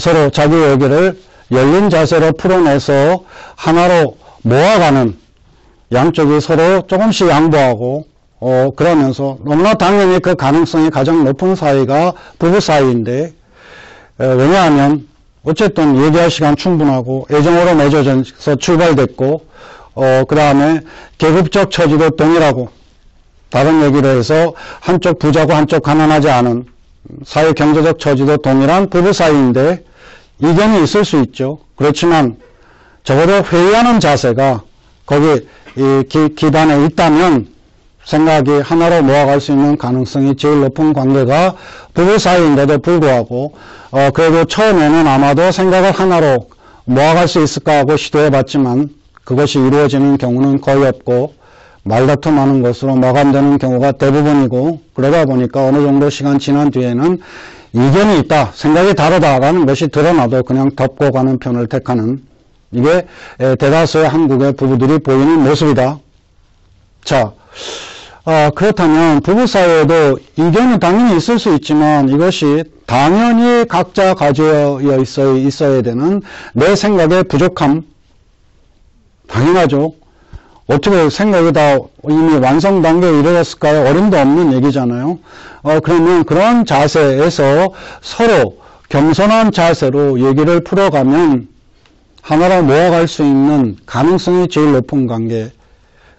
서로 자기 얘기를 열린 자세로 풀어내서 하나로 모아가는, 양쪽이 서로 조금씩 양보하고 그러면서 너무나 당연히 그 가능성이 가장 높은 사이가 부부 사이인데, 왜냐하면 어쨌든 얘기할 시간 충분하고 애정으로 맺어져서 출발됐고 그 다음에 계급적 처지도 동일하고, 다른 얘기로 해서 한쪽 부자고 한쪽 가난하지 않은, 사회 경제적 처지도 동일한 부부 사이인데 이견이 있을 수 있죠. 그렇지만 적어도 회의하는 자세가 거기 기반에 있다면 생각이 하나로 모아갈 수 있는 가능성이 제일 높은 관계가 부부 사이인데도 불구하고 그래도 처음에는 아마도 생각을 하나로 모아갈 수 있을까 하고 시도해봤지만 그것이 이루어지는 경우는 거의 없고 말다툼하는 것으로 마감되는 경우가 대부분이고, 그러다 보니까 어느 정도 시간 지난 뒤에는 이견이 있다, 생각이 다르다라는 것이 드러나도 그냥 덮고 가는 편을 택하는, 이게 대다수의 한국의 부부들이 보이는 모습이다. 자, 그렇다면 부부 사이에도 이견은 당연히 있을 수 있지만 이것이 당연히 각자 가지어 있어야 되는 내 생각의 부족함, 당연하죠. 어떻게 생각이 다 이미 완성 단계에 이르렀을까요? 어림도 없는 얘기잖아요. 그러면 그런 자세에서 서로 겸손한 자세로 얘기를 풀어가면 하나로 모아갈 수 있는 가능성이 제일 높은 관계,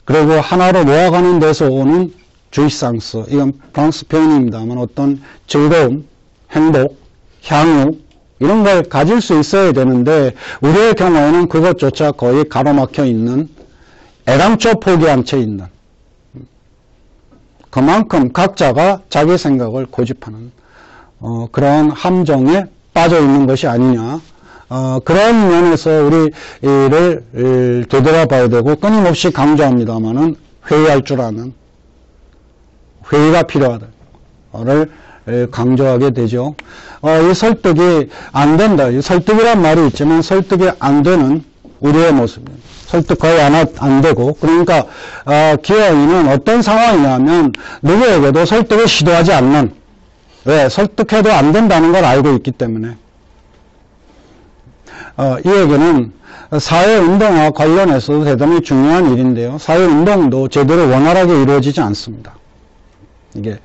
그리고 하나로 모아가는 데서 오는 주이상스, 이건 프랑스 표현입니다만 어떤 즐거움, 행복, 향유 이런 걸 가질 수 있어야 되는데 우리의 경우에는 그것조차 거의 가로막혀 있는, 애당초 포기한 채 있는, 그만큼 각자가 자기 생각을 고집하는 그런 함정에 빠져 있는 것이 아니냐, 그런 면에서 우리를 되돌아봐야 되고, 끊임없이 강조합니다마는 회의할 줄 아는, 회의가 필요하다를 강조하게 되죠. 이 설득이 안 된다, 이 설득이란 말이 있지만 설득이 안 되는 우리의 모습입니다. 설득 거의 안 되고, 그러니까 기어이는 어떤 상황이냐면 누구에게도 설득을 시도하지 않는, 왜? 설득해도 안 된다는 걸 알고 있기 때문에. 이 얘기는 사회운동과 관련해서도 대단히 중요한 일인데요. 사회운동도 제대로 원활하게 이루어지지 않습니다. 이게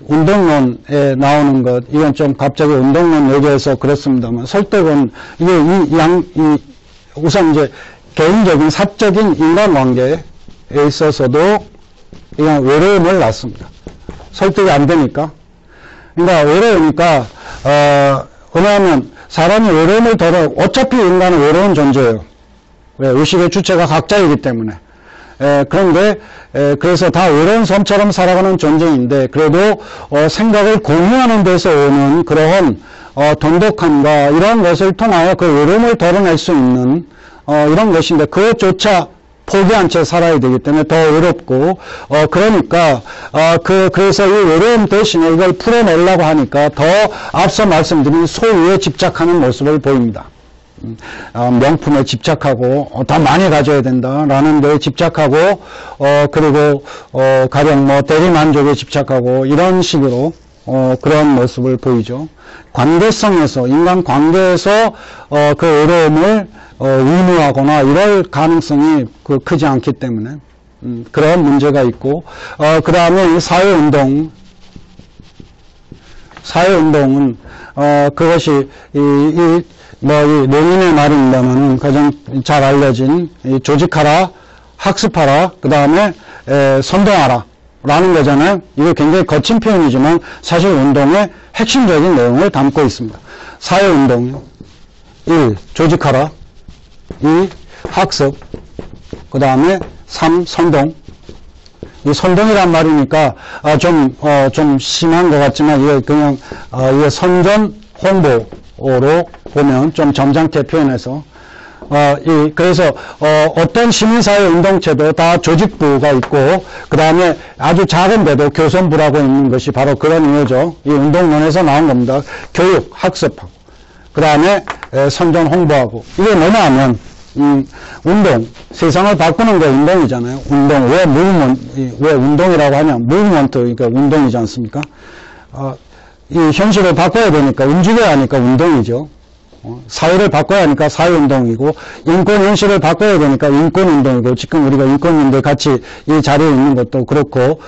운동론에 나오는 것, 이건 좀 갑자기 운동론 얘기해서 그렇습니다만, 설득은 우선 이제 개인적인 사적인 인간관계에 있어서도 이건 외로움을 낳습니다. 설득이 안 되니까. 그러니까 외로우니까 왜냐하면 사람이 외로움을 어차피 인간은 외로운 존재예요. 왜? 의식의 주체가 각자이기 때문에. 그런데 그래서 다 외로운 섬처럼 살아가는 존재인데, 그래도 생각을 공유하는 데서 오는 그런 돈독함과 이런 것을 통하여 그 외로움을 덜어낼 수 있는 이런 것인데, 그것조차 포기한 채 살아야 되기 때문에 더 외롭고, 그러니까 그래서 이 외로움 대신에 이걸 풀어내려고 하니까 더 앞서 말씀드린 소유에 집착하는 모습을 보입니다. 명품에 집착하고 더 많이 가져야 된다라는 데에 집착하고, 그리고 가령 뭐 대리만족에 집착하고 이런 식으로 그런 모습을 보이죠. 관계성에서, 인간 관계에서 그 외로움을 의무하거나 이럴 가능성이 크지 않기 때문에 그런 문제가 있고, 그 다음에 이 사회운동은 그것이 이 레닌의 말입니다만은 가장 잘 알려진 조직하라, 학습하라, 그 다음에 선동하라 라는 거잖아요. 이거 굉장히 거친 표현이지만 사실 운동의 핵심적인 내용을 담고 있습니다. 사회운동 1. 조직하라, 2. 학습, 그 다음에 3. 선동. 이 선동이란 말이니까 좀 심한 것 같지만 이게 그냥 이게 선전 홍보로 보면 좀 점잖게 표현해서 그래서 어떤 시민사회 운동체도 다 조직부가 있고, 그 다음에 아주 작은데도 교선부라고 있는 것이 바로 그런 이유죠. 이 운동론에서 나온 겁니다. 교육, 학습하고, 그 다음에 선전 홍보하고. 이게 뭐냐면 운동, 세상을 바꾸는 게 운동이잖아요. 운동, 왜 운동이라고 하냐? 무브먼트, 그러니까 운동이지 않습니까? 이 현실을 바꿔야 되니까, 움직여야 하니까 운동이죠. 사회를 바꿔야 하니까 사회운동이고, 인권현실을 바꿔야 되니까 인권운동이고, 지금 우리가 인권인들 같이 이 자리에 있는 것도 그렇고,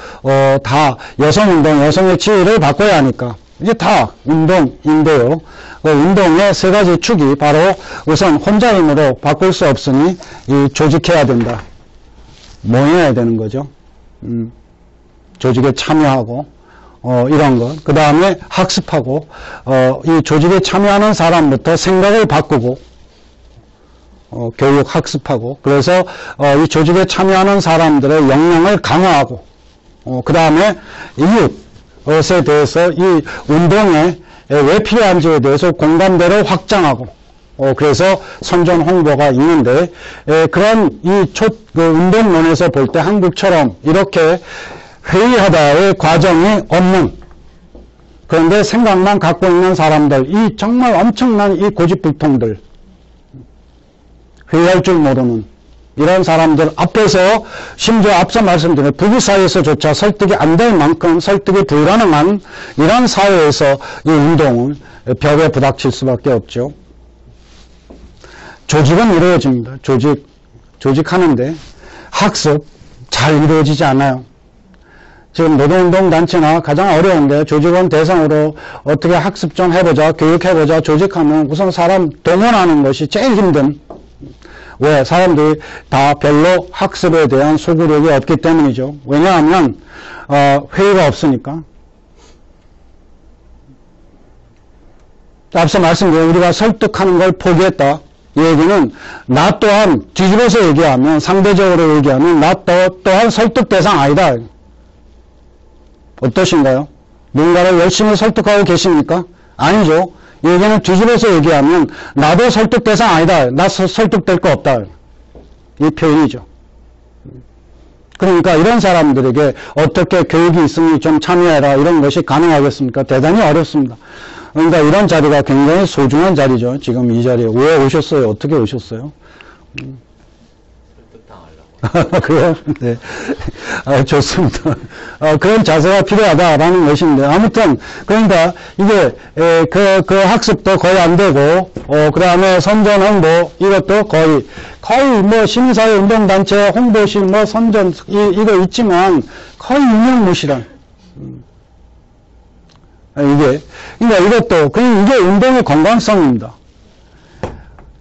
다 여성운동, 여성의 지위를 바꿔야 하니까, 이게 다 운동인데요. 운동의 세 가지 축이 바로 우선 혼자 힘으로 바꿀 수 없으니 이 조직해야 된다. 모여야 되는 거죠. 조직에 참여하고, 이런 것. 그 다음에 학습하고, 이 조직에 참여하는 사람부터 생각을 바꾸고, 교육 학습하고, 그래서, 이 조직에 참여하는 사람들의 역량을 강화하고, 그 다음에 이웃에 대해서 이 운동에 왜 필요한지에 대해서 공감대를 확장하고, 그래서 선전 홍보가 있는데, 그런 그 운동론에서 볼 때 한국처럼 이렇게 회의하다의 과정이 없는, 그런데 생각만 갖고 있는 사람들, 이 정말 엄청난 이 고집불통들, 회의할 줄 모르는 이런 사람들 앞에서, 심지어 앞서 말씀드린 부부 사이에서조차 설득이 안 될 만큼 설득이 불가능한 이런 사회에서 이 운동은 벽에 부닥칠 수밖에 없죠. 조직은 이루어집니다. 조직하는데 학습 잘 이루어지지 않아요. 지금 노동운동 단체나 가장 어려운데 조직원 대상으로 어떻게 학습 좀 해보자, 교육해보자, 조직하면 우선 사람 동원하는 것이 제일 힘든. 왜? 사람들이 다 별로 학습에 대한 소구력이 없기 때문이죠. 왜냐하면 회의가 없으니까. 앞서 말씀드린 우리가 설득하는 걸 포기했다. 이 얘기는 나 또한 뒤집어서 얘기하면, 상대적으로 얘기하면 나 또한 설득 대상 아니다. 어떠신가요? 누군가를 열심히 설득하고 계십니까? 아니죠. 이 얘기는 뒤집어서 얘기하면 나도 설득 대상 아니다. 나 설득될 거 없다. 이 표현이죠. 그러니까 이런 사람들에게 어떻게 교육이 있으니 좀 참여해라 이런 것이 가능하겠습니까? 대단히 어렵습니다. 그러니까 이런 자리가 굉장히 소중한 자리죠. 지금 이 자리에. 왜 오셨어요? 어떻게 오셨어요? 그래요? 네. 좋습니다. 그런 자세가 필요하다라는 것인데, 아무튼, 그러니까, 이게, 그 학습도 거의 안 되고, 그 다음에 선전 홍보, 이것도 거의 뭐, 시민사회 운동단체 홍보실, 뭐, 선전, 이거 있지만, 거의 유명무실한. 그러니까 이것도, 이게 운동의 건강성입니다.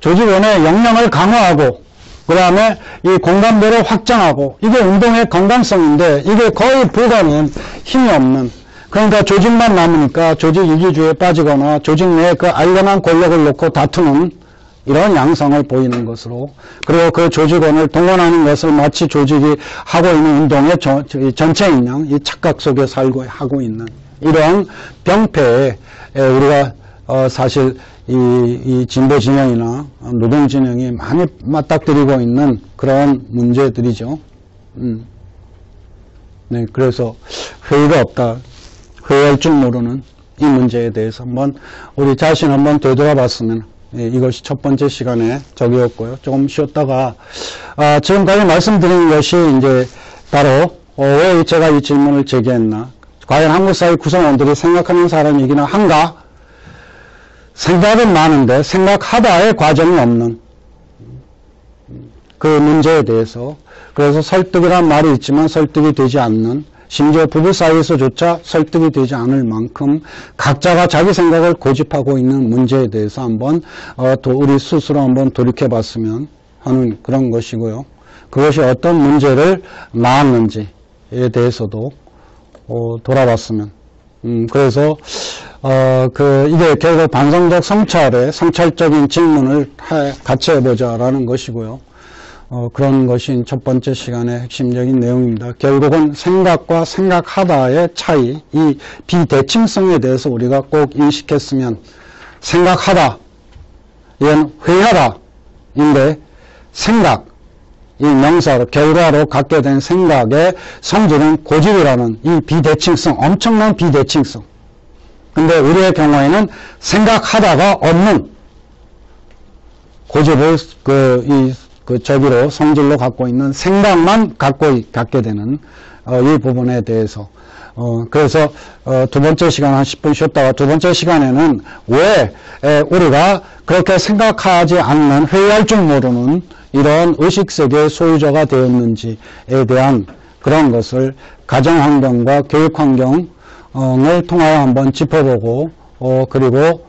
조직원의 역량을 강화하고, 그 다음에 이 공감대를 확장하고, 이게 운동의 건강성인데, 이게 거의 불가능, 힘이 없는. 그러니까 조직만 남으니까 조직 이기주의에 빠지거나 조직 내에 그 알련한 권력을 놓고 다투는 이런 양상을 보이는 것으로, 그리고 그 조직원을 동원하는 것을 마치 조직이 하고 있는 운동의 전체인 양, 이 착각 속에 하고 있는 이러한 병폐에 우리가 사실 이 진보 진영이나 노동 진영이 많이 맞닥뜨리고 있는 그런 문제들이죠. 네, 그래서 회의가 없다, 회의할 줄 모르는 이 문제에 대해서 우리 자신 한번 되돌아봤으면, 이것이 첫 번째 시간에 적이었고요. 조금 쉬었다가 지금까지 말씀드린 것이 이제 바로 왜 제가 이 질문을 제기했나, 과연 한국 사회 구성원들이 생각하는 사람이기는 한가? 생각은 많은데 생각하다의 과정이 없는 그 문제에 대해서, 그래서 설득이란 말이 있지만 설득이 되지 않는, 심지어 부부 사이에서조차 설득이 되지 않을 만큼 각자가 자기 생각을 고집하고 있는 문제에 대해서 한번 우리 스스로 한번 돌이켜봤으면 하는 그런 것이고요. 그것이 어떤 문제를 낳았는지에 대해서도 돌아봤으면. 그래서 이게 결국 반성적 성찰적인 질문을 같이 해보자라는 것이고요. 그런 것이 첫 번째 시간의 핵심적인 내용입니다. 결국은 생각과 생각하다의 차이, 이 비대칭성에 대해서 우리가 꼭 인식했으면, 생각하다, 이건 회의하다인데, 생각, 이 명사로, 결과로 갖게 된 생각의 성질은 고집이라는 이 비대칭성, 엄청난 비대칭성. 근데 우리의 경우에는 생각하다가 없는 고집을 저기로 성질로 갖고 있는 생각만 갖게 되는 이 부분에 대해서 그래서 두 번째 시간 한 10분 쉬었다가 두 번째 시간에는 왜 우리가 그렇게 생각하지 않는, 회의할 줄 모르는 이런 의식세계의 소유자가 되었는지에 대한 그런 것을 가정환경과 교육환경을 통하여 한번 짚어보고 그리고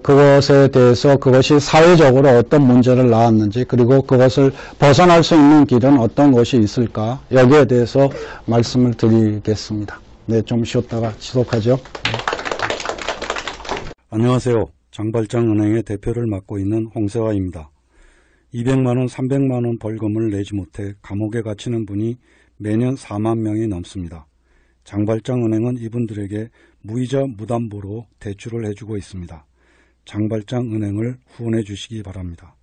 그것에 대해서 그것이 사회적으로 어떤 문제를 낳았는지, 그리고 그것을 벗어날 수 있는 길은 어떤 것이 있을까, 여기에 대해서 말씀을 드리겠습니다. 네, 좀 쉬었다가 지속하죠. 안녕하세요. 장발장은행의 대표를 맡고 있는 홍세화입니다. 200만원, 300만원 벌금을 내지 못해 감옥에 갇히는 분이 매년 4만 명이 넘습니다. 장발장은행은 이분들에게 무이자 무담보로 대출을 해주고 있습니다. 장발장은행을 후원해 주시기 바랍니다.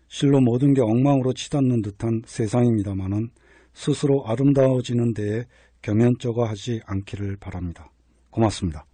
실로 모든 게 엉망으로 치닫는 듯한 세상입니다마는 스스로 아름다워지는 데에 겸연쩍어 하지 않기를 바랍니다. 고맙습니다.